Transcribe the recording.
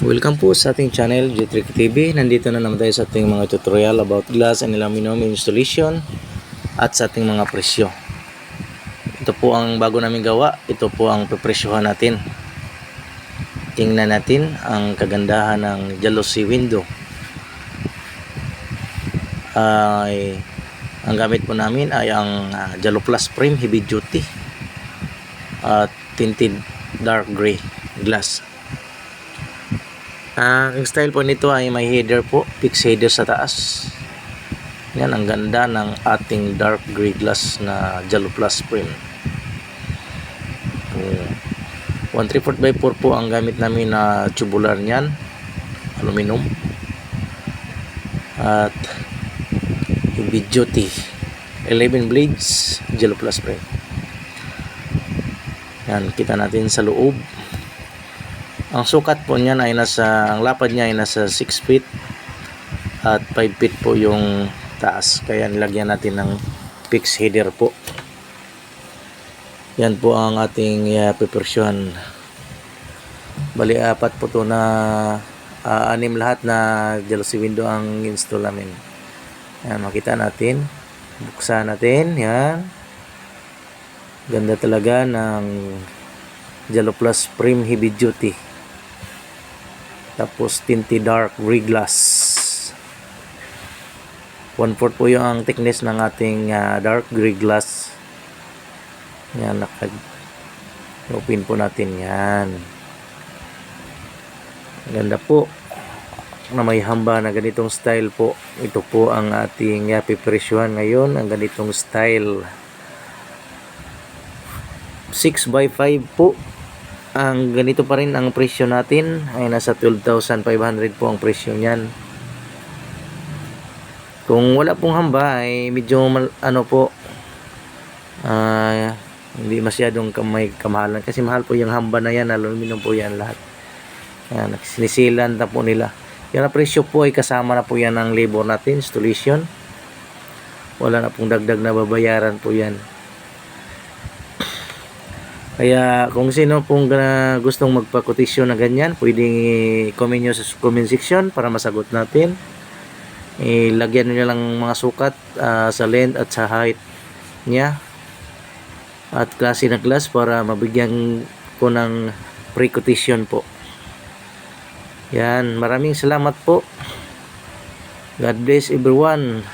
Welcome po sa ating channel, J-Trick TV. Nandito na naman tayo sa ating mga tutorial about glass and aluminum installation at sa ating mga presyo. Ito po ang bago namin gawa. Ito po ang pepresyohan natin. Tingnan natin ang kagandahan ng jalousie window. Ang gamit po namin ay ang Jalo Plus frame heavy duty at tinted dark gray glass. Ang style po nito ay may header po, fixed header sa taas. Yan ang ganda ng ating dark gray glass na Jalo Plus frame. 1/3/4 po ang gamit namin na tubular niyan, aluminum. At heavy duty 11 blades Jalo Plus frame. Yan, kita natin sa loob. Ang sukat po niyan ay ang lapad niya ay nasa 6 feet at 5 feet po yung taas. Kaya nilagyan natin ng fixed header po. Yan po ang ating pepresyohan. Bali, 4 po to na 6 lahat na jalousie window ang install namin. Yan, makita natin. Buksan natin. Yan. Ganda talaga ng Jalo Plus frame heavy duty. Tapos tinted dark gray glass. 1/4 po yung ang thickness ng ating dark gray glass. Yan, open po natin yan. Ganda po na may hamba na ganitong style po. Ito po ang ating pepresyohan ngayon, ang ganitong style. 6x5 po. Ang ganito pa rin ang presyo natin ay nasa 12,500 po ang presyo niyan. Kung wala pong hamba ay medyo hindi masyadong kamahalan kasi mahal po yung hamba na yan, aluminum po yan lahat. Yan, sinisilan na po nila. Yung presyo po ay kasama na po yan ang labor natin, installation. Wala na pong dagdag na babayaran po yan. Kaya kung sino pong gustong magpa-quotation na ganyan, pwedeng i-comment nyo sa comment section para masagot natin. Ilagyan nyo lang mga sukat sa length at sa height niya at klase na glass para mabigyan ko ng pre-quotation po. Yan, maraming salamat po. God bless everyone.